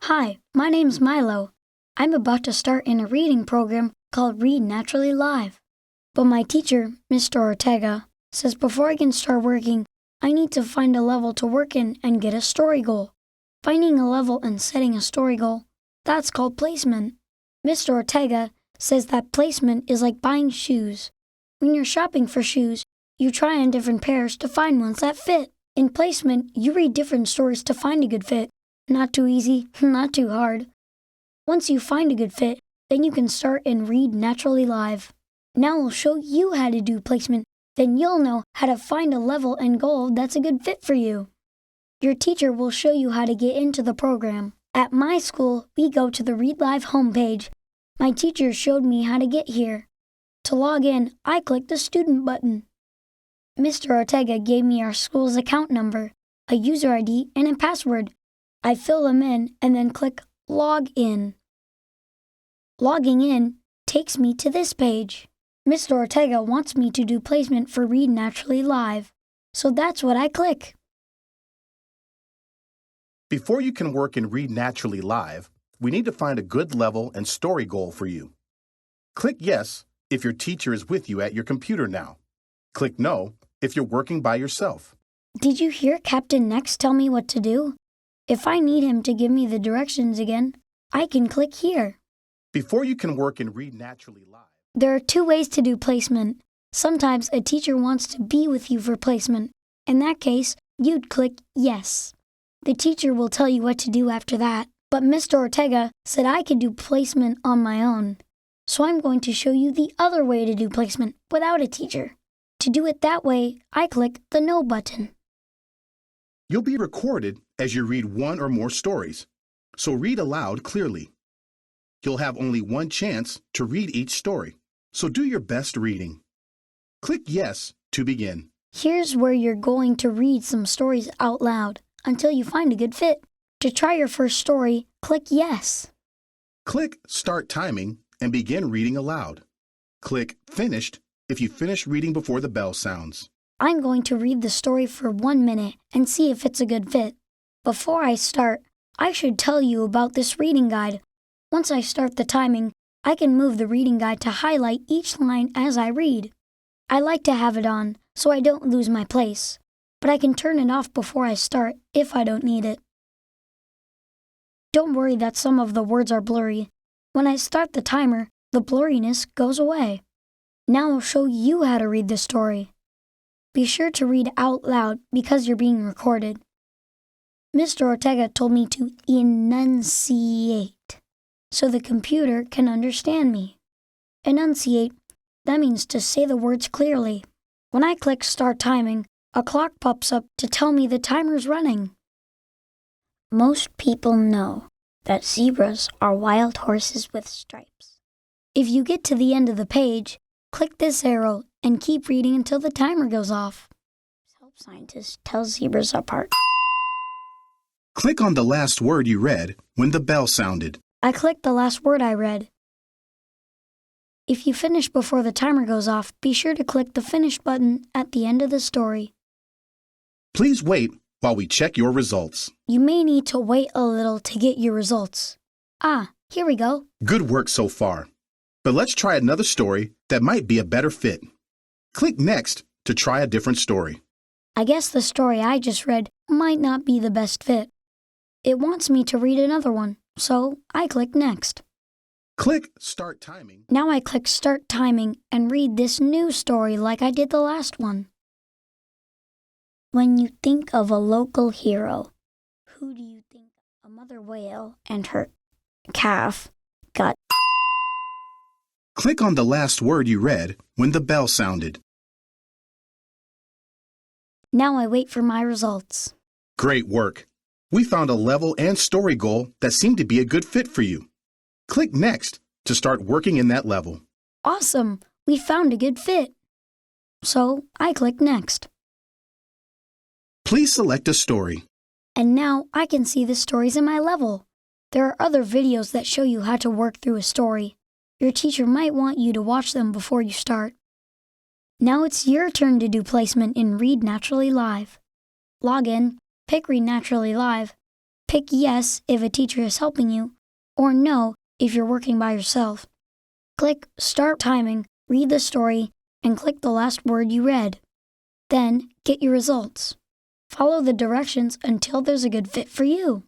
Hi, my name's Milo. I'm about to start in a reading program called Read Naturally Live. But my teacher, Mr. Ortega, says before I can start working, I need to find a level to work in and get a story goal. Finding a level and setting a story goal, that's called placement. Mr. Ortega says that placement is like buying shoes. When you're shopping for shoes, you try on different pairs to find ones that fit. In placement, you read different stories to find a good fit. Not too easy, not too hard. Once you find a good fit, then you can start and read naturally live. Now I'll show you how to do placement, then you'll know how to find a level and goal that's a good fit for you. Your teacher will show you how to get into the program. At my school, we go to the Read Live homepage. My teacher showed me how to get here. To log in, I click the student button. Mr. Ortega gave me our school's account number, a user ID, and a password. I fill them in and then click Log In. Logging in takes me to this page. Mr. Ortega wants me to do placement for Read Naturally Live, so that's what I click. Before you can work in Read Naturally Live, we need to find a good level and story goal for you. Click Yes if your teacher is with you at your computer now. Click No if you're working by yourself. Did you hear Captain Next tell me what to do? If I need him to give me the directions again, I can click here. Before you can work in Read Naturally Live, There are two ways to do placement. Sometimes a teacher wants to be with you for placement. In that case, you'd click Yes. The teacher will tell you what to do after that. But Mr. Ortega said I could do placement on my own. So I'm going to show you the other way to do placement without a teacher. To do it that way, I click the No button. you'll be recorded as you read one or more stories, so read aloud clearly. You'll have only one chance to read each story, so do your best reading. Click Yes to begin. Here's where you're going to read some stories out loud until you find a good fit. To try your first story, click Yes. Click Start Timing and begin reading aloud. Click Finished if you finish reading before the bell sounds. I'm going to read the story for 1 minute and see if it's a good fit. Before I start, I should tell you about this reading guide. Once I start the timing, I can move the reading guide to highlight each line as I read. I like to have it on so I don't lose my place, but I can turn it off before I start if I don't need it. Don't worry that some of the words are blurry. When I start the timer, the blurriness goes away. Now I'll show you how to read the story. Be sure to read out loud because you're being recorded. Mr. Ortega told me to enunciate so the computer can understand me. Enunciate, that means to say the words clearly. When I click Start Timing, a clock pops up to tell me the timer's running. Most people know that zebras are wild horses with stripes. If you get to the end of the page, click this arrow and keep reading until the timer goes off. Help scientists tell zebras apart. Click on the last word you read when the bell sounded. I clicked the last word I read. If you finish before the timer goes off, be sure to click the Finish button at the end of the story. Please wait while we check your results. You may need to wait a little to get your results. Ah, here we go. Good work so far. But let's try another story that might be a better fit. Click Next to try a different story. I guess the story I just read might not be the best fit. It wants me to read another one, so I click Next. Click Start Timing. Now I click Start Timing and read this new story like I did the last one. When you think of a local hero, who do you think? A mother whale and her calf got. Click on the last word you read when the bell sounded. Now I wait for my results. Great work. We found a level and story goal that seemed to be a good fit for you. Click Next to start working in that level. Awesome! We found a good fit. So I click Next. Please select a story. And now I can see the stories in my level. There are other videos that show you how to work through a story. Your teacher might want you to watch them before you start. Now it's your turn to do placement in Read Naturally Live. Log in, pick Read Naturally Live, Pick yes if a teacher is helping you, or no if you're working by yourself. Click Start Timing, read the story, and click the last word you read. Then, get your results. Follow the directions until there's a good fit for you.